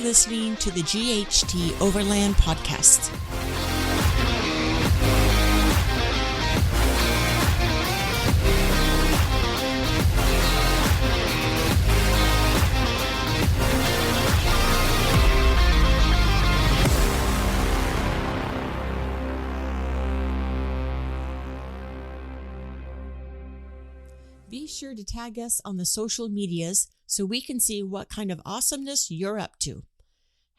listening to the GHT Overland podcast. Be sure to tag us on the social medias so we can see what kind of awesomeness you're up to.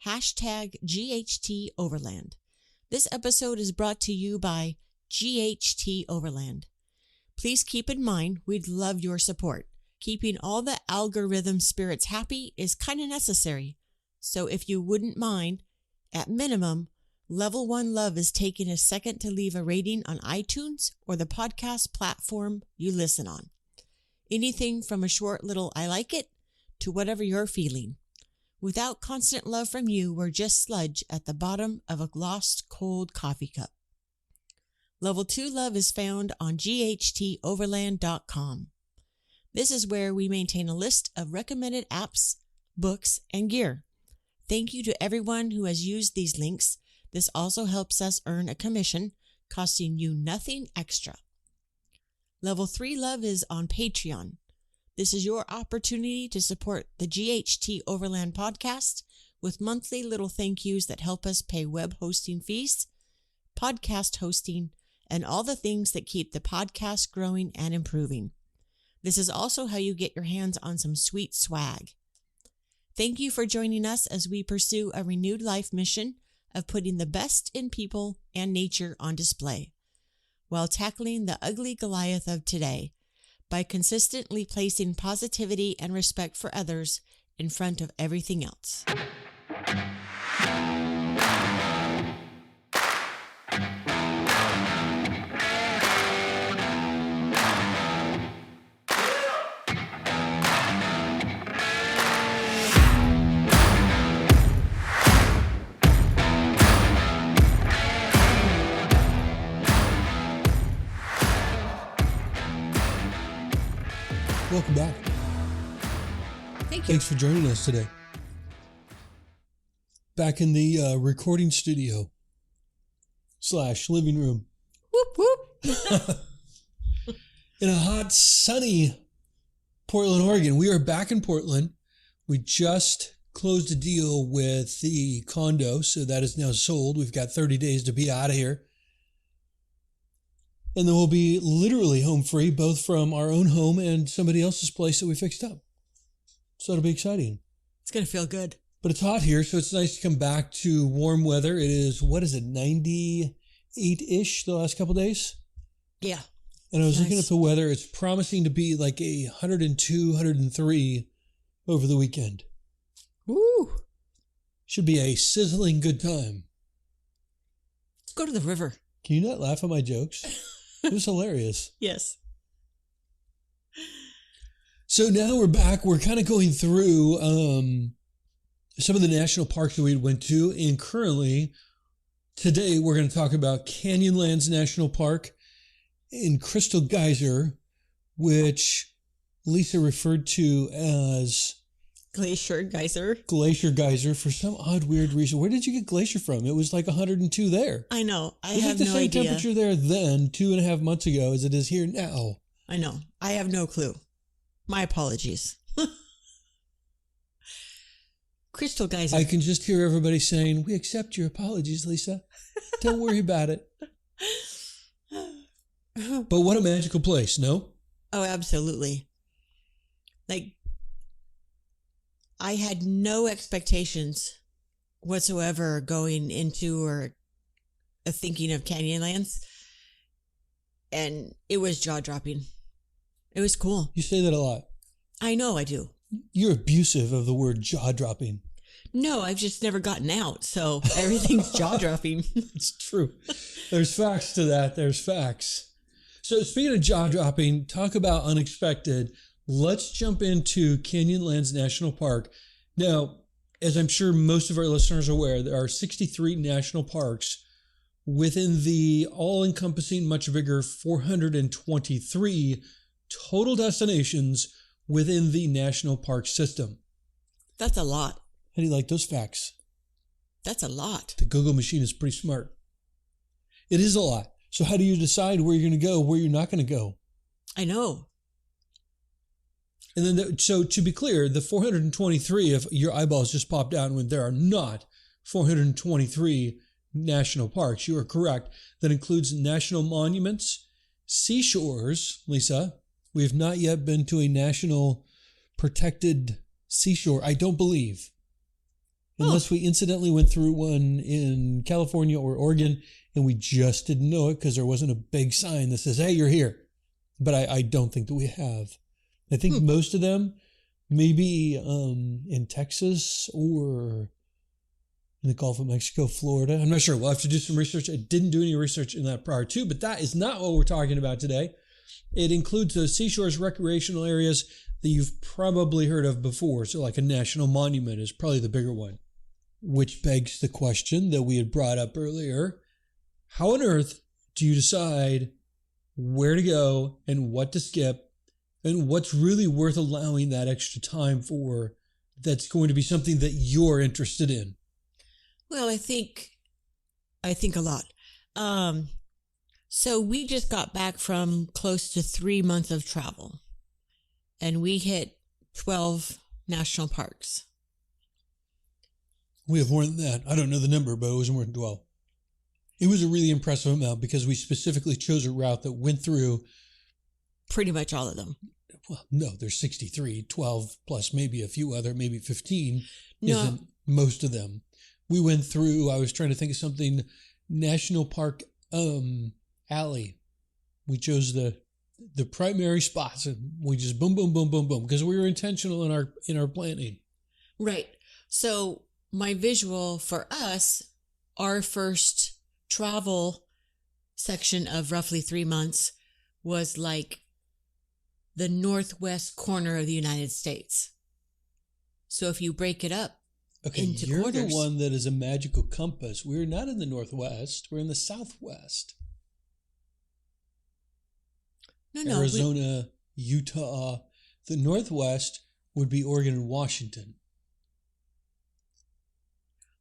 Hashtag GHT Overland. This episode is brought to you by GHT Overland. Please keep in mind we'd love your support. Keeping all the algorithm spirits happy is kind of necessary. So if you wouldn't mind, at minimum, Level 1 Love is taking a second to leave a rating on iTunes or the podcast platform you listen on. Anything from a short little I like it to whatever you're feeling. Without constant love from you, we're just sludge at the bottom of a lost cold coffee cup. Level 2 Love is found on GHToverland.com. This is where we maintain a list of recommended apps, books, and gear. Thank you to everyone who has used these links. This also helps us earn a commission, costing you nothing extra. Level 3 Love is on Patreon. This is your opportunity to support the GHT Overland podcast with monthly little thank yous that help us pay web hosting fees, podcast hosting, and all the things that keep the podcast growing and improving. This is also how you get your hands on some sweet swag. Thank you for joining us as we pursue a renewed life mission of putting the best in people and nature on display, while tackling the ugly Goliath of today by consistently placing positivity and respect for others in front of everything else. Welcome back. Thank you. Thanks for joining us today. Back in the recording studio / living room. Whoop, whoop. In a hot, sunny Portland, Oregon. We are back in Portland. We just closed a deal with the condo, so that is now sold. We've got 30 days to be out of here. And then we'll be literally home free, both from our own home and somebody else's place that we fixed up. So it'll be exciting. It's going to feel good. But it's hot here, so it's nice to come back to warm weather. It is, 98-ish the last couple of days? Yeah. And I was Nice. looking at the weather. It's promising to be like 102, 103 over the weekend. Woo. Should be a sizzling good time. Let's go to the river. Can you not laugh at my jokes? It was hilarious. Yes. So now we're back. We're kind of going through some of the national parks that we went to. And currently, today, we're going to talk about Canyonlands National Park in Crystal Geyser, which Lisa referred to as Glacier Geyser. Glacier Geyser for some odd, weird reason. Where did you get glacier from? It was like 102 there. I know. I Was have it the no same idea. temperature there then, 2.5 months ago, as it is here now? I know. I have no clue. My apologies. Crystal Geyser. I can just hear everybody saying, "We accept your apologies, Lisa. Don't worry about it." But what a magical place, no? Oh, absolutely. Like, I had no expectations whatsoever going into or thinking of Canyonlands. And it was jaw-dropping. It was cool. You say that a lot. I know I do. You're abusive of the word jaw-dropping. No, I've just never gotten out. So everything's jaw-dropping. It's true. There's facts to that. There's facts. So speaking of jaw-dropping, talk about unexpected. Let's jump into Canyonlands National Park. Now, as I'm sure most of our listeners are aware, there are 63 national parks within the all-encompassing, much bigger 423 total destinations within the national park system. That's a lot. How do you like those facts? That's a lot. The Google machine is pretty smart. It is a lot. So how do you decide where you're going to go, where you're not going to go? I know. And then, so to be clear, the 423, if your eyeballs just popped out when there are not 423 national parks, you are correct. That includes national monuments, seashores. Lisa, we have not yet been to a national protected seashore, I don't believe. Unless we incidentally went through one in California or Oregon and we just didn't know it because there wasn't a big sign that says, hey, you're here. But I don't think that we have. I think most of them, maybe in Texas or in the Gulf of Mexico, Florida. I'm not sure. We'll have to do some research. I didn't do any research in that prior to, but that is not what we're talking about today. It includes those seashores, recreational areas that you've probably heard of before. So like a national monument is probably the bigger one, which begs the question that we had brought up earlier. How on earth do you decide where to go and what to skip and what's really worth allowing that extra time for that's going to be something that you're interested in? Well, I think a lot. So we just got back from close to 3 months of travel, and we hit 12 national parks. We have more than that. I don't know the number, but it was more than 12. It was a really impressive amount because we specifically chose a route that went through pretty much all of them. Well, no, there's 63, 12 plus maybe a few other, maybe 15 No. isn't most of them. We went through, I was trying to think of something, National Park Alley. We chose the primary spots and we just boom, boom, boom, boom, boom, because we were intentional in our planning. Right. So my visual for us, our first travel section of roughly 3 months was like the northwest corner of the United States. So if you break it up into you're quarters, the one that is a magical compass. We're not in the northwest. We're in the southwest. No, Arizona, Utah. The northwest would be Oregon and Washington.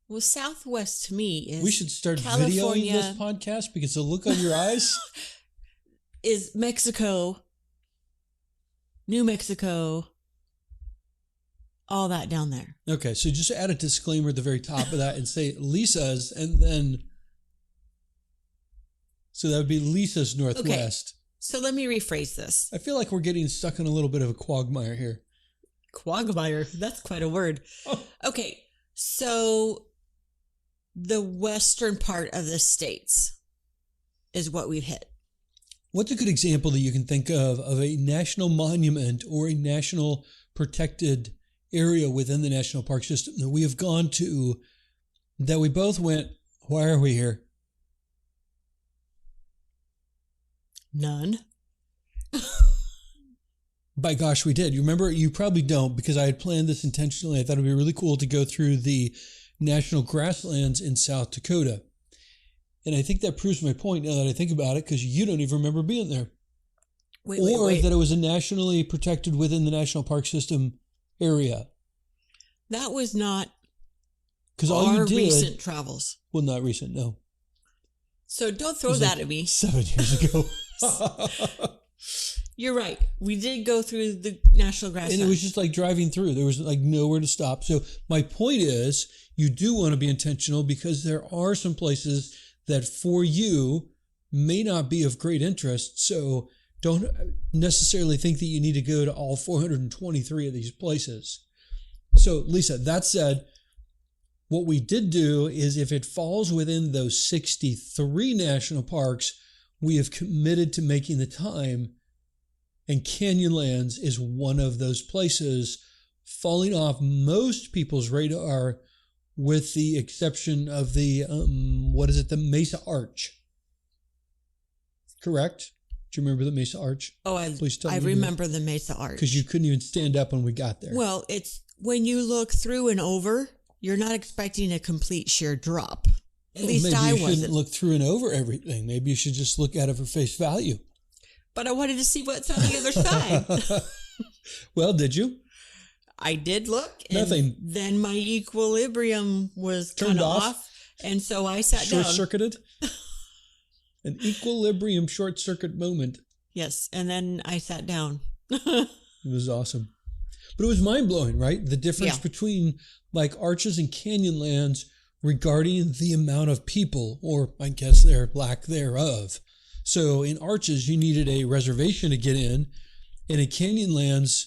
Well, southwest to me is We should start California, videoing this podcast because the look on your eyes is Mexico, New Mexico, all that down there. Okay, so just add a disclaimer at the very top of that and say Lisa's, and then so that would be Lisa's northwest. Okay. So let me rephrase this. I feel like we're getting stuck in a little bit of a quagmire here. Quagmire, that's quite a word. Oh. Okay, so the western part of the states is what we've hit. What's a good example that you can think of a national monument or a national protected area within the national park system that we have gone to that we both went, why are we here? None. By gosh, we did. You remember? You probably don't, because I had planned this intentionally. I thought it would be really cool to go through the national grasslands in South Dakota. And I think that proves my point now that I think about it, because you don't even remember being there. Wait. That it was a nationally protected within the national park system area. That was not Because all you did, recent travels. Well, not recent, no. So don't throw that at me. 7 years ago. You're right. We did go through the national grasslands. And it was just like driving through. There was like nowhere to stop. So my point is, you do want to be intentional because there are some places that for you may not be of great interest. So don't necessarily think that you need to go to all 423 of these places. So Lisa, that said, what we did do is if it falls within those 63 national parks, we have committed to making the time, and Canyonlands is one of those places falling off most people's radar with the exception of the, the Mesa Arch. Correct? Do you remember the Mesa Arch? Oh, I remember the Mesa Arch. Because you couldn't even stand up when we got there. Well, it's when you look through and over, you're not expecting a complete sheer drop. At least I wasn't. Maybe you shouldn't look through and over everything. Maybe you should just look at it for face value. But I wanted to see what's on the other side. Well, did you? I did look. And Nothing. Then my equilibrium was Turned kind of off. off. And so I sat down. Short-circuited? An equilibrium short-circuit moment. Yes. And then I sat down. It was awesome. But it was mind-blowing, right? The difference between like Arches and Canyonlands regarding the amount of people, or I guess their lack thereof. So in Arches, you needed a reservation to get in. And in Canyonlands,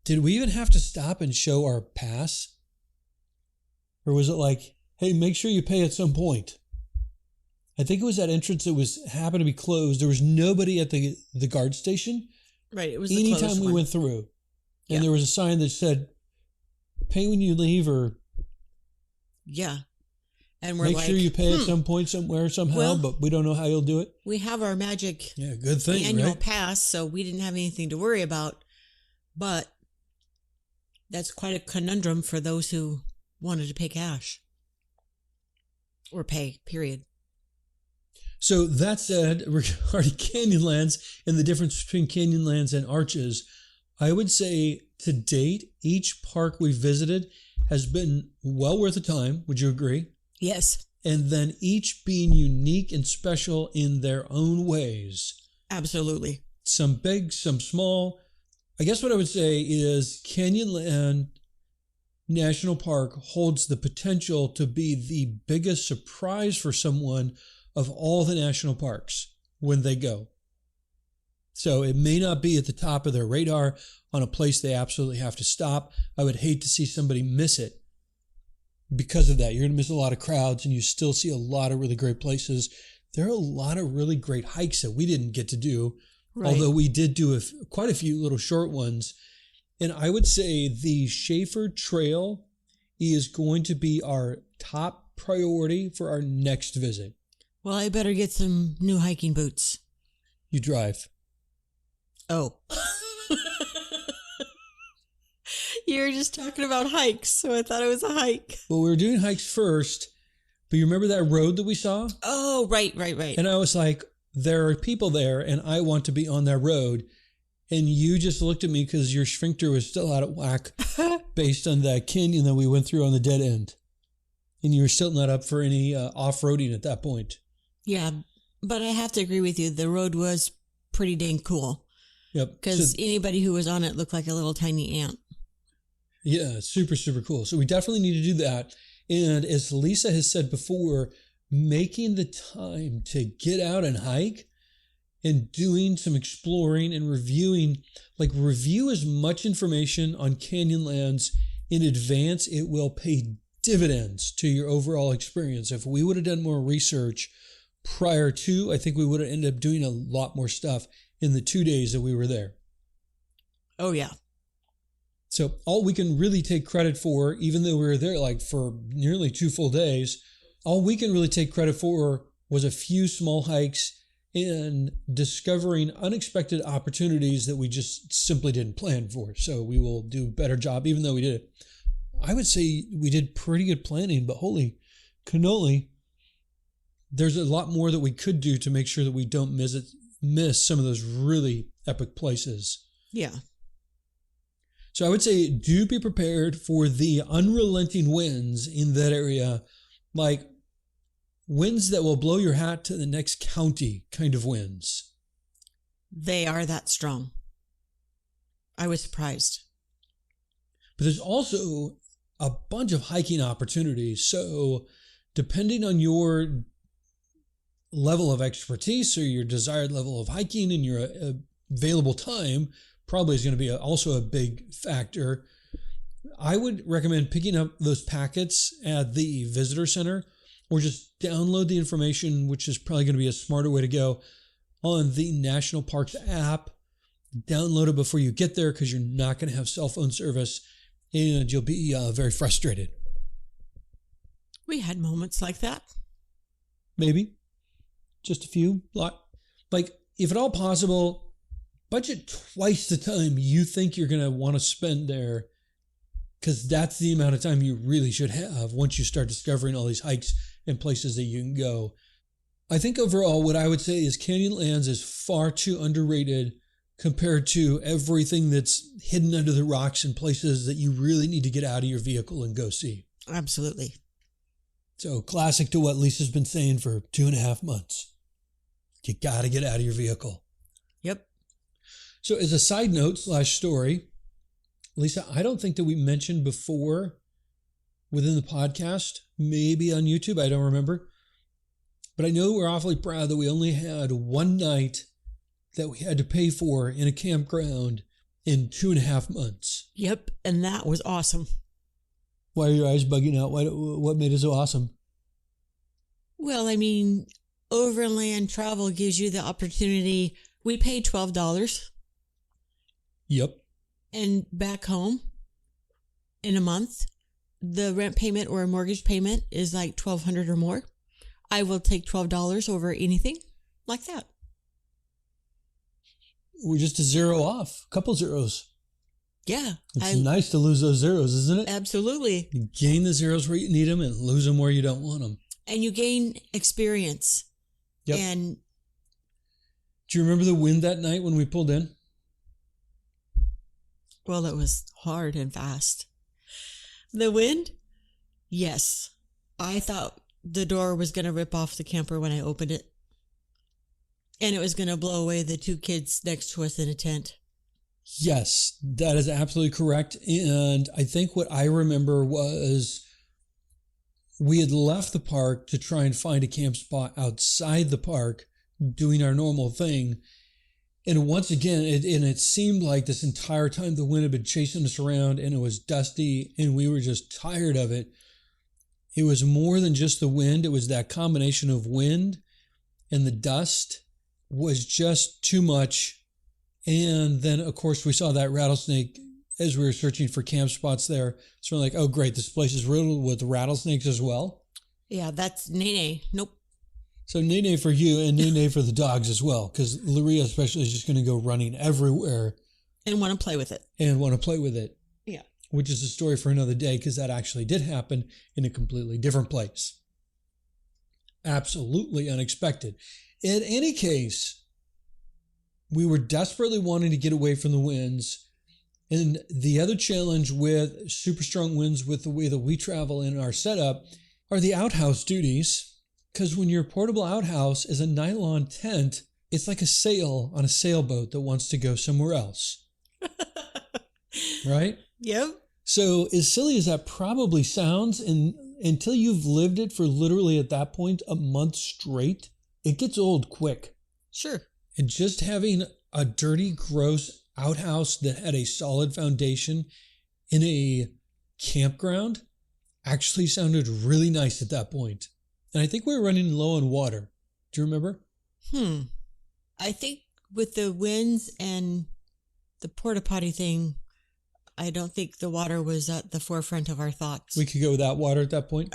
did we even have to stop and show our pass? Or was it like, hey, make sure you pay at some point? I think it was that entrance that happened to be closed. There was nobody at the guard station. Right. It was the anytime closed we one. went through. And Yeah. there was a sign that said, pay when you leave, or Yeah. And we're make like, sure you pay at some point somewhere somehow, Well, but we don't know how you'll do it. we have our magic Yeah, good thing, annual right? pass, so we didn't have anything to worry about. But that's quite a conundrum for those who wanted to pay cash or pay, period. So that said, regarding Canyonlands and the difference between Canyonlands and Arches, I would say to date, each park we visited has been well worth the time. Would you agree? Yes, And then each being unique and special in their own ways. absolutely. Some big, some small. I guess what I would say is Canyonland National Park holds the potential to be the biggest surprise for someone of all the national parks when they go. So it may not be at the top of their radar on a place they absolutely have to stop. I would hate to see somebody miss it because of that. You're going to miss a lot of crowds, and you still see a lot of really great places. There are a lot of really great hikes that we didn't get to do, although we did do quite a few little short ones. And I would say the Schaefer Trail is going to be our top priority for our next visit. Well, I better get some new hiking boots. You drive. Oh. You were just talking about hikes, so I thought it was a hike. Well, we were doing hikes first, but you remember that road that we saw? Oh, right. And I was like, there are people there, and I want to be on that road. And you just looked at me because your sphincter was still out of whack based on that canyon that we went through on the dead end. And you were still not up for any off-roading at that point. Yeah, but I have to agree with you. The road was pretty dang cool. Yep. Because anybody who was on it looked like a little tiny ant. Yeah, super, super cool. So we definitely need to do that. And as Lisa has said before, making the time to get out and hike and doing some exploring and reviewing, like review as much information on Canyonlands in advance. It will pay dividends to your overall experience. If we would have done more research prior to, I think we would have ended up doing a lot more stuff in the 2 days that we were there. Oh, yeah. So all we can really take credit for, even though we were there like for nearly 2 full days, all we can really take credit for was a few small hikes and discovering unexpected opportunities that we just simply didn't plan for. So we will do a better job, even though we did it. I would say we did pretty good planning, but holy cannoli, there's a lot more that we could do to make sure that we don't miss some of those really epic places. Yeah. So I would say do be prepared for the unrelenting winds in that area, like winds that will blow your hat to the next county kind of winds. They are that strong. I was surprised. But there's also a bunch of hiking opportunities. So depending on your level of expertise or your desired level of hiking and your available time, probably is going to be also a big factor. I would recommend picking up those packets at the visitor center or just download the information, which is probably going to be a smarter way to go, on the National Parks app. Download it before you get there because you're not going to have cell phone service and you'll be very frustrated. We had moments like that. Maybe. Just a few. Like, if at all possible, budget twice the time you think you're going to want to spend there, because that's the amount of time you really should have once you start discovering all these hikes and places that you can go. I think overall what I would say is Canyonlands is far too underrated compared to everything that's hidden under the rocks in places that you really need to get out of your vehicle and go see. Absolutely. So classic to what Lisa's been saying for 2.5 months. You got to get out of your vehicle. Yep. So as a side note / story, Lisa, I don't think that we mentioned before within the podcast, maybe on YouTube, I don't remember. But I know we're awfully proud that we only had one night that we had to pay for in a campground in 2.5 months. Yep. And that was awesome. Why are your eyes bugging out? What made it so awesome? Well, I mean, overland travel gives you the opportunity. We paid $12. Yep. And back home in a month, the rent payment or a mortgage payment is like $1,200 or more. I will take $12 over anything like that. We're just a zero off, a couple zeros. Yeah. It's nice to lose those zeros, isn't it? Absolutely. You gain the zeros where you need them and lose them where you don't want them. And you gain experience. Yep. And do you remember the wind that night when we pulled in? Well, it was hard and fast. The wind? Yes. I thought the door was going to rip off the camper when I opened it. And it was going to blow away the 2 kids next to us in a tent. Yes, that is absolutely correct. And I think what I remember was we had left the park to try and find a camp spot outside the park, doing our normal thing. And once again, it seemed like this entire time the wind had been chasing us around and it was dusty and we were just tired of it. It was more than just the wind. It was that combination of wind and the dust was just too much. And then, of course, we saw that rattlesnake as we were searching for camp spots there. So we're like, oh, great, this place is riddled with rattlesnakes as well. Yeah, that's Nene. Nope. So Nene for you and Nene for the dogs as well, because Luria especially is just going to go running everywhere. And want to play with it. Yeah. Which is a story for another day, because that actually did happen in a completely different place. Absolutely unexpected. In any case, we were desperately wanting to get away from the winds. And the other challenge with super strong winds with the way that we travel in our setup are the outhouse duties. Because when your portable outhouse is a nylon tent, it's like a sail on a sailboat that wants to go somewhere else. Right? Yep. So as silly as that probably sounds, and until you've lived it for literally at that point a month straight, it gets old quick. Sure. And just having a dirty, gross outhouse that had a solid foundation in a campground actually sounded really nice at that point. And I think we were running low on water. Do you remember? I think with the winds and the porta potty thing, I don't think the water was at the forefront of our thoughts. We could go without water at that point.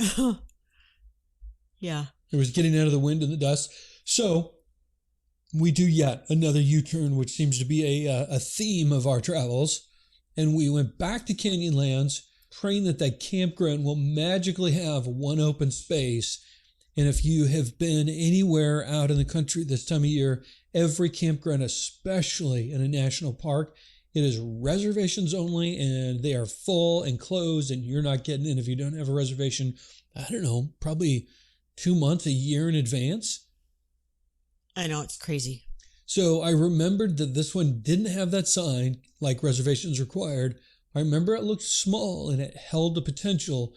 Yeah. It was getting out of the wind and the dust. So we do yet another U-turn, which seems to be a theme of our travels. And we went back to Canyonlands, praying that that campground will magically have one open space. And if you have been anywhere out in the country this time of year, every campground, especially in a national park, it is reservations only, and they are full and closed, and you're not getting in if you don't have a reservation, I don't know, probably 2 months, a year in advance. I know, it's crazy. So I remembered that this one didn't have that sign, like reservations required. I remember it looked small and it held the potential.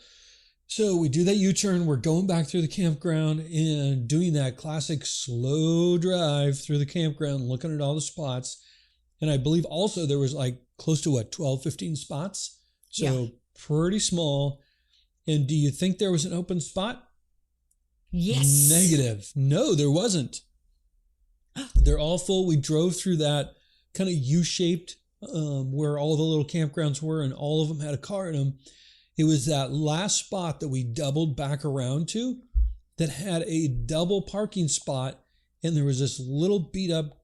So we do that U-turn, we're going back through the campground and doing that classic slow drive through the campground, looking at all the spots. And I believe also there was like close to 12, 15 spots. So yeah. Pretty small. And do you think there was an open spot? Yes. Negative. No, there wasn't. They're all full. We drove through that kind of U-shaped where all the little campgrounds were, and all of them had a car in them. It was that last spot that we doubled back around to that had a double parking spot, and there was this little beat up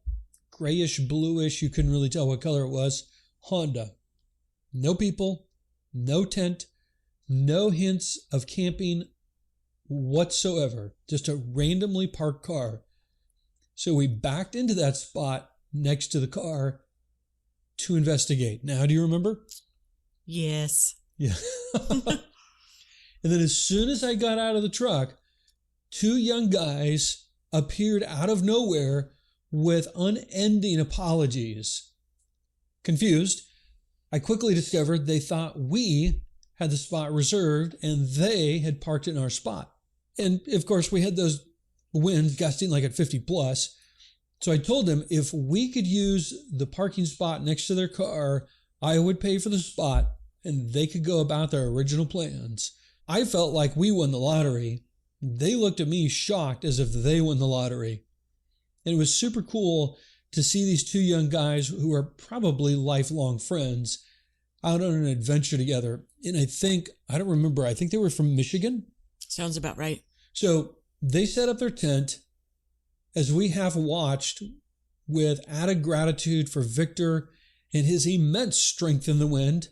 grayish, bluish, you couldn't really tell what color it was, Honda. No people, no tent, no hints of camping whatsoever. Just a randomly parked car. So we backed into that spot next to the car to investigate. Now, do you remember? Yes. Yeah. And then as soon as I got out of the truck, two young guys appeared out of nowhere with unending apologies. Confused, I quickly discovered they thought we had the spot reserved and they had parked in our spot. And of course, we had those winds gusting like at 50 plus. So I told them if we could use the parking spot next to their car, I would pay for the spot and they could go about their original plans. I felt like we won the lottery. They looked at me shocked as if they won the lottery. And it was super cool to see these two young guys who are probably lifelong friends out on an adventure together. And I think they were from Michigan. Sounds about right. So they set up their tent as we have watched with added gratitude for Victor and his immense strength in the wind.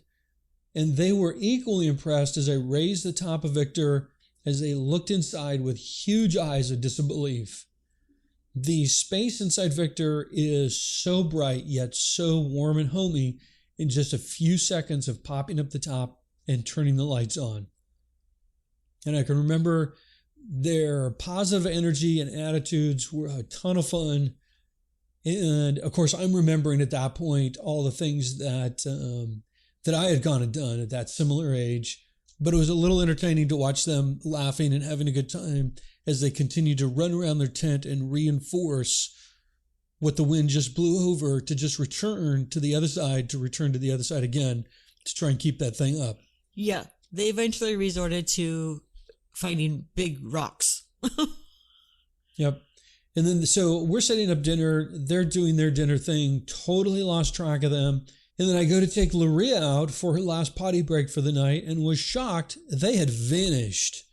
And they were equally impressed as I raised the top of Victor as they looked inside with huge eyes of disbelief. The space inside Victor is so bright yet so warm and homey in just a few seconds of popping up the top and turning the lights on. And I can remember their positive energy and attitudes were a ton of fun. And of course, I'm remembering at that point all the things that I had gone and done at that similar age. But it was a little entertaining to watch them laughing and having a good time as they continued to run around their tent and reinforce what the wind just blew over to just return to the other side again to try and keep that thing up. Yeah, they eventually resorted to finding big rocks. Yep. And then, so we're setting up dinner. They're doing their dinner thing. Totally lost track of them. And then I go to take Luria out for her last potty break for the night and was shocked they had vanished.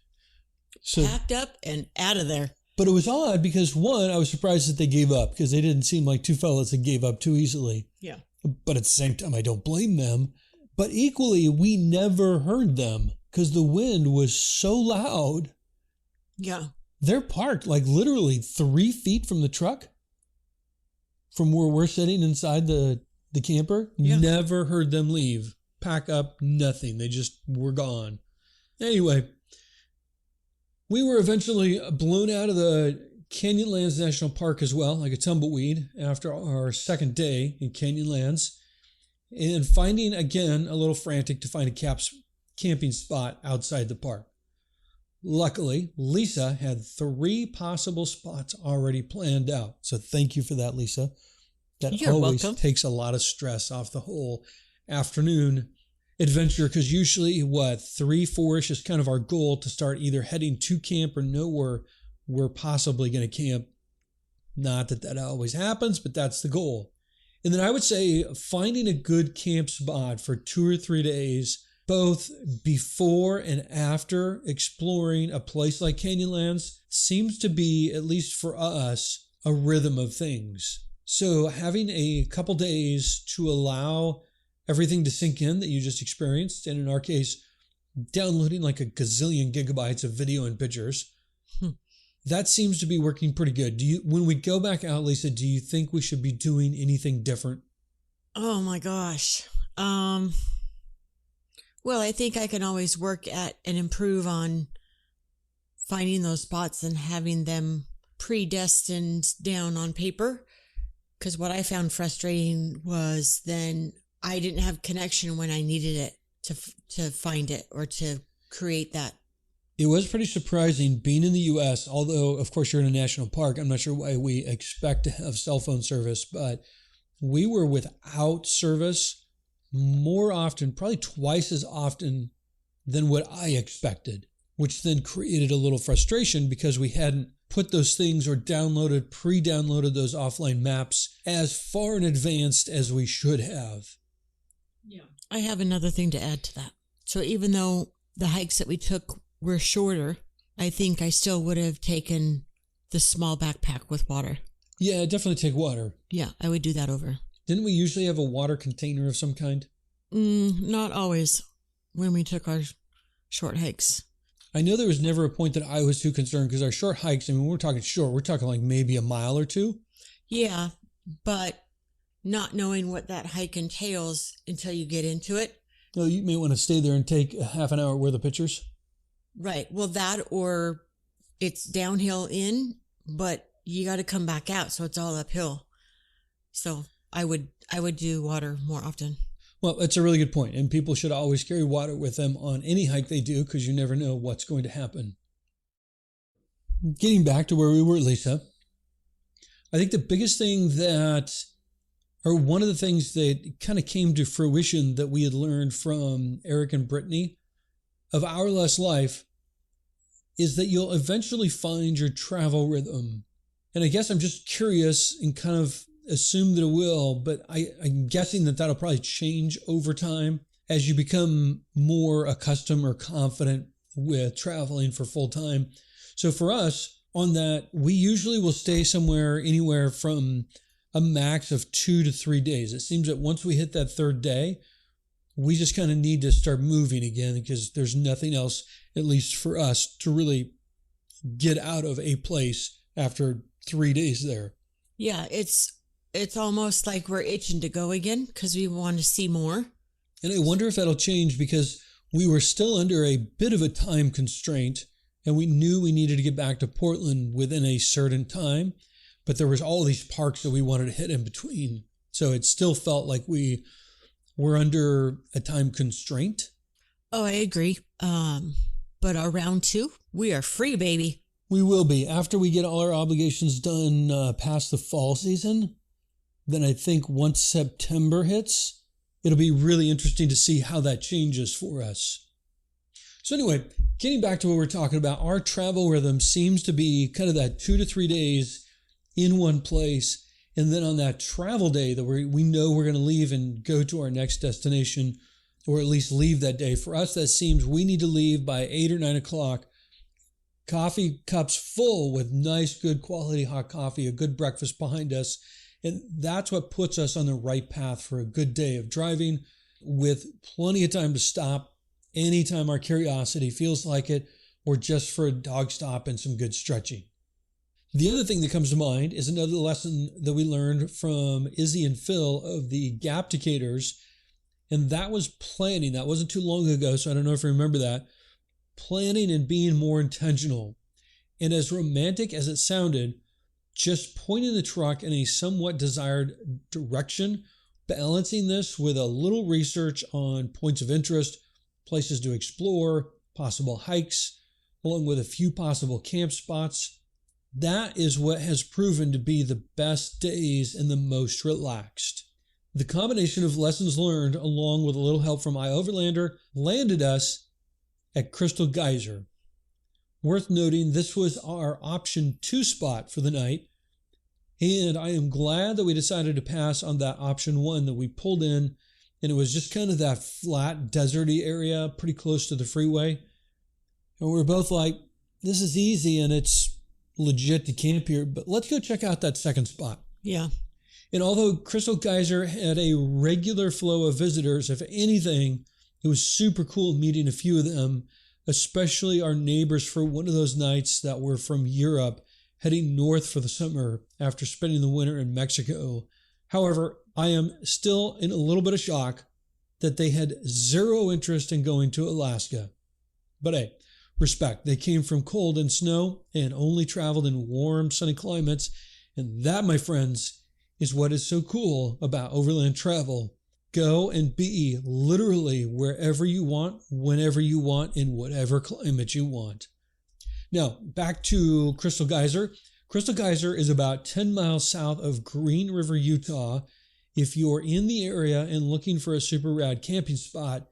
So, packed up and out of there. But it was odd because, one, I was surprised that they gave up because they didn't seem like two fellas that gave up too easily. Yeah. But at the same time, I don't blame them. But equally, we never heard them because the wind was so loud. Yeah. They're parked like literally 3 feet from the truck, from where we're sitting inside the camper. Yeah. Never heard them leave, pack up, nothing. They just were gone. Anyway, we were eventually blown out of the Canyonlands National Park as well, like a tumbleweed, after our second day in Canyonlands, and finding, again, a little frantic to find a camping spot outside the park. Luckily, Lisa had 3 possible spots already planned out. So thank you for that, Lisa. You're always welcome. Takes a lot of stress off the whole afternoon adventure, because usually 3-4ish is kind of our goal to start either heading to camp or know where we're possibly going to camp. Not that always happens, but that's the goal. And then I would say finding a good camp spot for 2 or 3 days, both before and after exploring a place like Canyonlands, seems to be, at least for us, a rhythm of things. So having a couple days to allow everything to sink in that you just experienced, and in our case, downloading like a gazillion gigabytes of video and pictures, that seems to be working pretty good. When we go back out, Lisa, do you think we should be doing anything different? Oh my gosh. Well, I think I can always work at and improve on finding those spots and having them predestined down on paper. Because what I found frustrating was then I didn't have connection when I needed it to find it or to create that. It was pretty surprising being in the U.S., although, of course, you're in a national park. I'm not sure why we expect to have cell phone service, but we were without service more often, probably twice as often than what I expected, which then created a little frustration because we hadn't put those things or pre-downloaded those offline maps as far in advance as we should have. Yeah. I have another thing to add to that. So even though the hikes that we took were shorter, I think I still would have taken the small backpack with water. Yeah, definitely take water. Yeah, I would do that over. Didn't we usually have a water container of some kind? Not always when we took our short hikes. I know there was never a point that I was too concerned because our short hikes, I mean, we're talking short, we're talking like maybe a mile or 2. Yeah, but not knowing what that hike entails until you get into it. Oh, you may want to stay there and take a half an hour worth of pictures. Right. Well, that or it's downhill in, but you got to come back out, so it's all uphill. So I would do water more often. Well, that's a really good point, and people should always carry water with them on any hike they do because you never know what's going to happen. Getting back to where we were, Lisa, I think the biggest thing or one of the things that kind of came to fruition that we had learned from Eric and Brittany of Our Less Life is that you'll eventually find your travel rhythm. And I guess I'm just curious and kind of assume that it will, but I'm guessing that that'll probably change over time as you become more accustomed or confident with traveling for full time. So for us on that, we usually will stay somewhere anywhere from a max of 2 to 3 days. It seems that once we hit that third day, we just kind of need to start moving again because there's nothing else, at least for us, to really get out of a place after 3 days there. Yeah, it's almost like we're itching to go again because we want to see more. And I wonder if that'll change because we were still under a bit of a time constraint and we knew we needed to get back to Portland within a certain time, but there was all these parks that we wanted to hit in between. So it still felt like we were under a time constraint. Oh, I agree. But our round 2, we are free, baby. We will be. After we get all our obligations done past the fall season, then I think once September hits, it'll be really interesting to see how that changes for us. So anyway, getting back to what we're talking about, our travel rhythm seems to be kind of that 2 to 3 days in one place. And then on that travel day that we know we're going to leave and go to our next destination, or at least leave that day. For us, that seems we need to leave by 8 or 9 o'clock. Coffee cups full with nice, good quality hot coffee, a good breakfast behind us. And that's what puts us on the right path for a good day of driving with plenty of time to stop anytime our curiosity feels like it, or just for a dog stop and some good stretching. The other thing that comes to mind is another lesson that we learned from Izzy and Phil of the Gapticators, and that was planning. That wasn't too long ago, so I don't know if you remember that. Planning and being more intentional. And as romantic as it sounded, just pointing the truck in a somewhat desired direction, balancing this with a little research on points of interest, places to explore, possible hikes, along with a few possible camp spots. That is what has proven to be the best days and the most relaxed. The combination of lessons learned along with a little help from iOverlander landed us at Crystal Geyser. Worth noting, this was our option 2 spot for the night, and I am glad that we decided to pass on that option 1 that we pulled in, and it was just kind of that flat, deserty area, pretty close to the freeway. And we were both like, this is easy and it's legit to camp here, but let's go check out that second spot. Yeah. And although Crystal Geyser had a regular flow of visitors, if anything, it was super cool meeting a few of them, especially our neighbors for one of those nights that were from Europe, heading north for the summer after spending the winter in Mexico. However, I am still in a little bit of shock that they had zero interest in going to Alaska. But hey, respect. They came from cold and snow and only traveled in warm, sunny climates. And that, my friends, is what is so cool about overland travel. Go and be literally wherever you want, whenever you want, in whatever climate you want. Now, back to Crystal Geyser. Crystal Geyser is about 10 miles south of Green River, Utah. If you're in the area and looking for a super rad camping spot,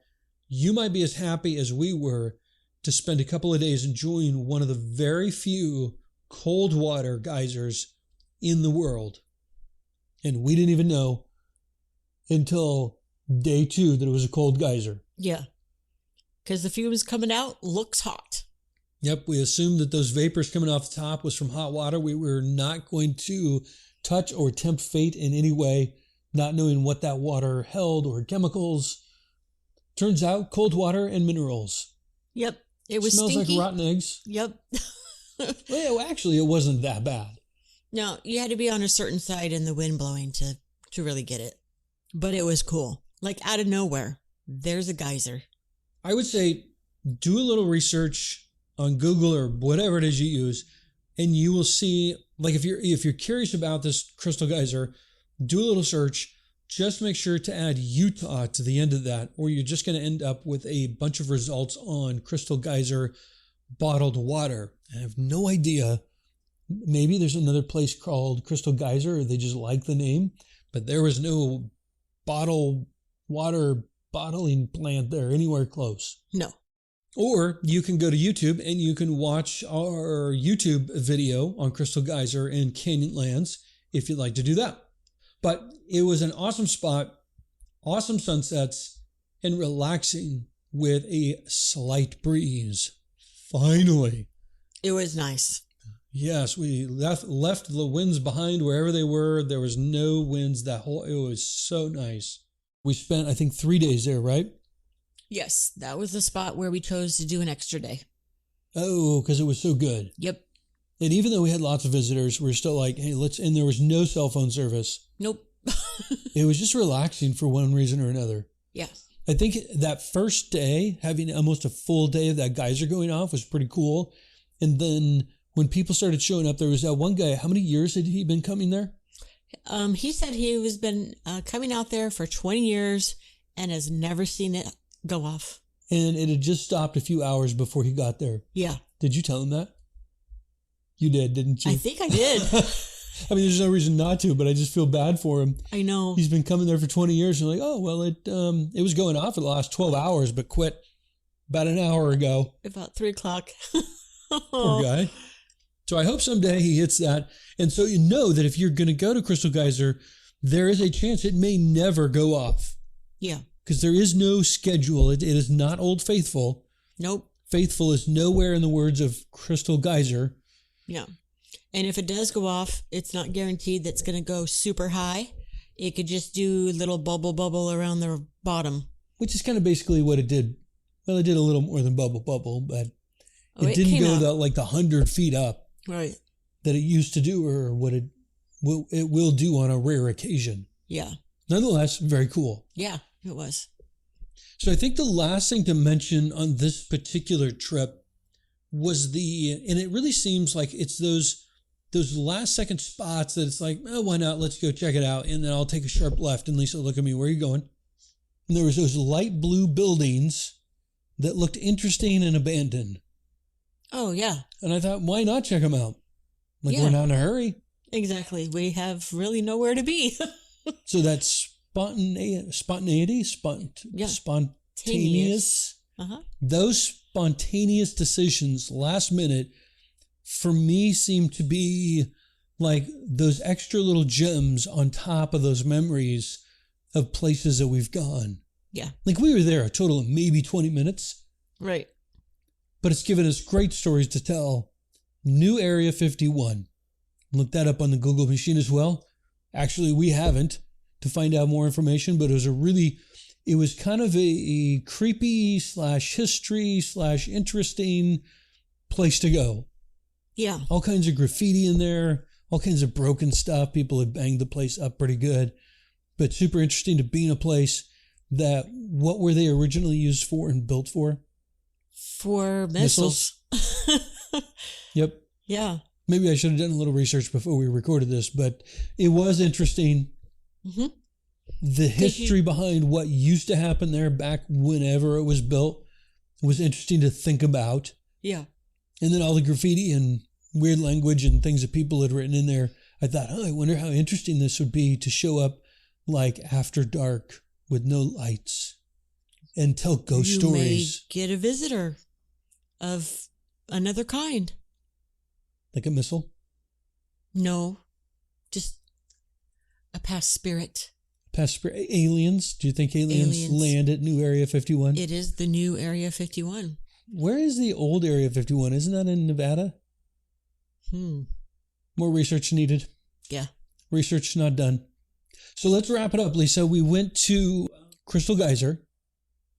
you might be as happy as we were to spend a couple of days enjoying one of the very few cold water geysers in the world. And we didn't even know until day 2 that it was a cold geyser. Yeah. Because the fumes coming out looks hot. Yep, we assumed that those vapors coming off the top was from hot water. We were not going to touch or tempt fate in any way, not knowing what that water held or chemicals. Turns out cold water and minerals. Yep, it was Smells stinky. like rotten eggs. Yep. Well, actually, it wasn't that bad. No, you had to be on a certain side and the wind blowing to to really get it. But it was cool. Like out of nowhere, there's a geyser. I would say do a little research on Google or whatever it is you use, and you will see, like if you're curious about this Crystal Geyser, do a little search. Just make sure to add Utah to the end of that, or you're just going to end up with a bunch of results on Crystal Geyser bottled water. I have no idea. Maybe there's another place called Crystal Geyser, or they just like the name, but there was no bottled water bottling plant there anywhere close. No. Or you can go to YouTube and you can watch our YouTube video on Crystal Geyser and Canyonlands if you'd like to do that. But it was an awesome spot, awesome sunsets, and relaxing with a slight breeze. Finally. It was nice. Yes, we left the winds behind wherever they were. There was no winds it was so nice. We spent, I think, 3 days there, right? Yes, that was the spot where we chose to do an extra day. Oh, because it was so good. Yep. And even though we had lots of visitors, we're still like, hey, and there was no cell phone service. Nope. It was just relaxing for one reason or another. Yeah. I think that first day, having almost a full day of that geyser going off was pretty cool. And then when people started showing up, there was that one guy. How many years had he been coming there? He said he was been coming out there for 20 years and has never seen it go off. And it had just stopped a few hours before he got there. Yeah. Did you tell him that? You did, didn't you? I think I did. I mean, there's no reason not to, but I just feel bad for him. I know. He's been coming there for 20 years. And like, oh, well, it was going off for the last 12 hours, but quit about an hour ago. About 3 o'clock. Poor guy. So I hope someday he hits that. And so you know that if you're going to go to Crystal Geyser, there is a chance it may never go off. Yeah. Because there is no schedule. It is not Old Faithful. Nope. Faithful is nowhere in the words of Crystal Geyser. Yeah. And if it does go off, it's not guaranteed that's going to go super high. It could just do a little bubble around the bottom. Which is kind of basically what it did. Well, it did a little more than bubble, but it didn't go like the 100 feet up. Right. That it used to do, or what it will do on a rare occasion. Yeah. Nonetheless, very cool. Yeah, it was. So I think the last thing to mention on this particular trip was and it really seems like it's those last second spots that it's like, oh, why not? Let's go check it out. And then I'll take a sharp left. And Lisa, look at me. Where are you going? And there was those light blue buildings that looked interesting and abandoned. Oh, yeah. And I thought, why not check them out? Like, we're not in a hurry. Exactly. We have really nowhere to be. So that's spontaneity, spontaneous. Uh-huh. Those spontaneous decisions last minute for me seem to be like those extra little gems on top of those memories of places that we've gone. Yeah. Like we were there a total of maybe 20 minutes. Right. But it's given us great stories to tell. New Area 51. Look that up on the Google machine as well. Actually, we haven't to find out more information, but it was kind of a creepy /history /interesting place to go. Yeah. All kinds of graffiti in there, all kinds of broken stuff. People had banged the place up pretty good, but super interesting to be in a place that, what were they originally used for and built for? For missiles. Yep. Yeah. Maybe I should have done a little research before we recorded this, but it was interesting. Mm-hmm. The history behind what used to happen there back whenever it was built was interesting to think about. Yeah. And then all the graffiti and weird language and things that people had written in there. I thought, I wonder how interesting this would be to show up like after dark with no lights and tell ghost stories. You may get a visitor of another kind. Like a missile? No, just a past spirit. Past spirit. Aliens? Do you think aliens land at New Area 51? It is the new Area 51. Where is the old Area 51? Isn't that in Nevada? More research needed. Yeah. Research not done. So let's wrap it up, Lisa. We went to Crystal Geyser.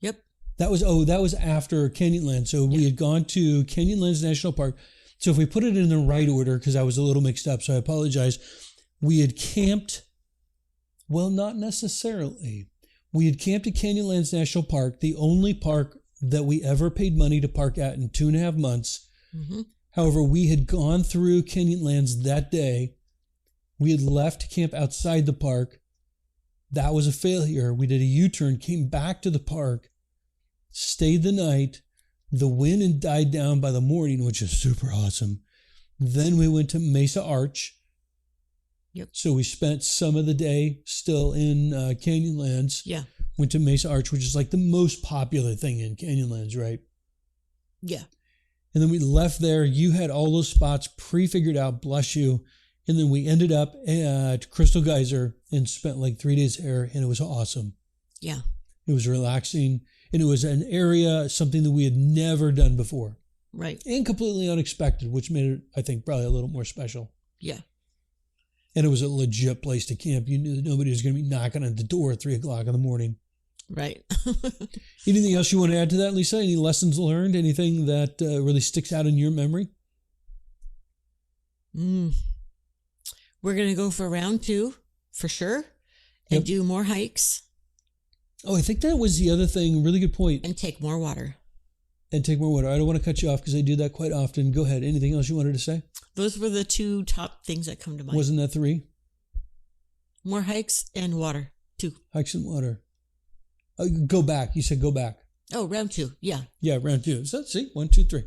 Yep. That was after Canyonland. So we had gone to Canyonlands National Park. So if we put it in the right order, because I was a little mixed up, so I apologize. We had camped Well, not necessarily. We had camped at Canyonlands National Park, the only park that we ever paid money to park at in 2.5 months. Mm-hmm. However, we had gone through Canyonlands that day. We had left to camp outside the park. That was a failure. We did a U-turn, came back to the park, stayed the night. The wind had died down by the morning, which is super awesome. Then we went to Mesa Arch. Yep. So we spent some of the day still in Canyonlands. Yeah. Went to Mesa Arch, which is like the most popular thing in Canyonlands, right? Yeah. And then we left there. You had all those spots pre-figured out, bless you. And then we ended up at Crystal Geyser and spent like 3 days there, and it was awesome. Yeah. It was relaxing, and it was an area, something that we had never done before. Right. And completely unexpected, which made it, I think, probably a little more special. Yeah. And it was a legit place to camp. You knew that nobody was going to be knocking at the door at 3 o'clock in the morning. Right. Anything else you want to add to that, Lisa? Any lessons learned? Anything that really sticks out in your memory? We're going to go for round 2 for sure and do more hikes. Oh, I think that was the other thing. Really good point. And take more water. And take more water. I don't want to cut you off because I do that quite often. Go ahead. Anything else you wanted to say? Those were the 2 top things that come to mind. Wasn't that 3? More hikes and water. 2. Hikes and water. Go back. You said go back. Oh, round 2. Yeah. Yeah, round 2. So see, 1, 2, 3.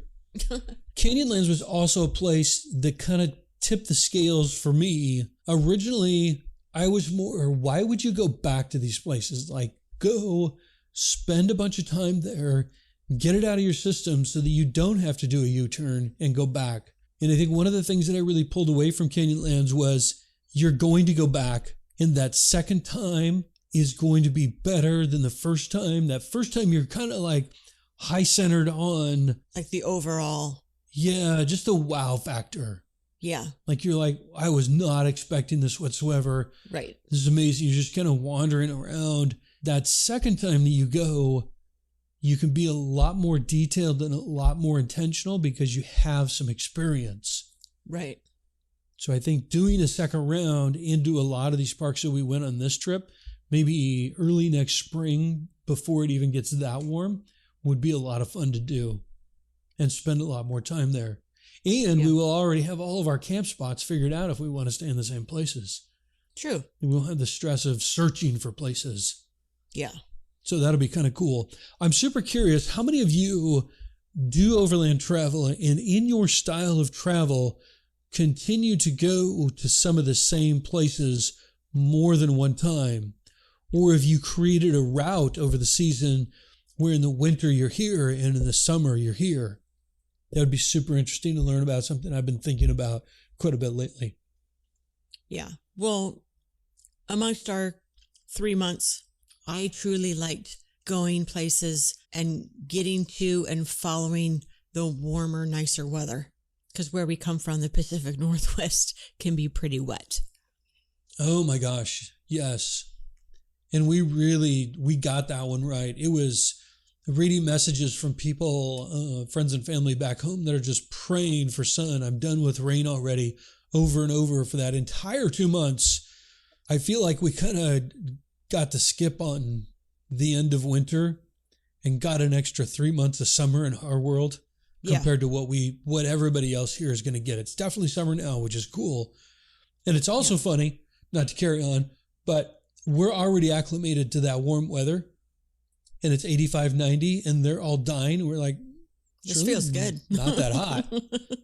Canyonlands was also a place that kind of tipped the scales for me. Originally, I was more, why would you go back to these places? Like, go spend a bunch of time there, get it out of your system so that you don't have to do a U-turn and go back. And I think one of the things that I really pulled away from Canyonlands was you're going to go back, and that second time is going to be better than the first time. That first time you're kind of like high-centered on... like the overall... yeah, just the wow factor. Yeah. Like you're like, I was not expecting this whatsoever. Right. This is amazing. You're just kind of wandering around. That second time that you go, you can be a lot more detailed and a lot more intentional because you have some experience. Right. So I think doing a second round into a lot of these parks that we went on this trip, maybe early next spring before it even gets that warm, would be a lot of fun to do and spend a lot more time there. And we will already have all of our camp spots figured out if we want to stay in the same places. True. And we won't have the stress of searching for places. Yeah. So that'll be kind of cool. I'm super curious, how many of you do overland travel and in your style of travel continue to go to some of the same places more than one time? Or have you created a route over the season where in the winter you're here and in the summer you're here? That would be super interesting to learn about, something I've been thinking about quite a bit lately. Yeah. Well, amongst our 3 months, I truly liked going places and getting to and following the warmer, nicer weather. Because where we come from, the Pacific Northwest can be pretty wet. Oh my gosh. Yes. And we got that one right. It was reading messages from people, friends and family back home that are just praying for sun. I'm done with rain already, over and over for that entire 2 months. I feel like we kind of got to skip on the end of winter and got an extra 3 months of summer in our world compared to what everybody else here is going to get. It's definitely summer now, which is cool. And it's also funny, not to carry on, but we're already acclimated to that warm weather. And it's 85, 90, and they're all dying. And we're like, this feels good. Not that hot.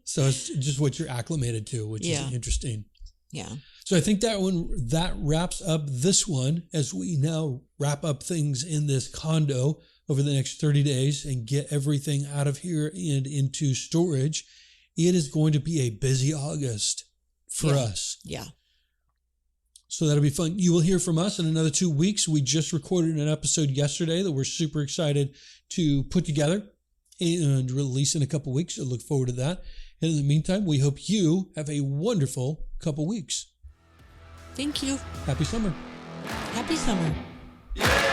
So it's just what you're acclimated to, which is interesting. Yeah. So I think that wraps up this one as we now wrap up things in this condo over the next 30 days and get everything out of here and into storage. It is going to be a busy August for us. Yeah. So that'll be fun. You will hear from us in another 2 weeks. We just recorded an episode yesterday that we're super excited to put together and release in a couple weeks. So look forward to that. And in the meantime, we hope you have a wonderful couple weeks. Thank you. Happy summer. Happy summer. Yeah.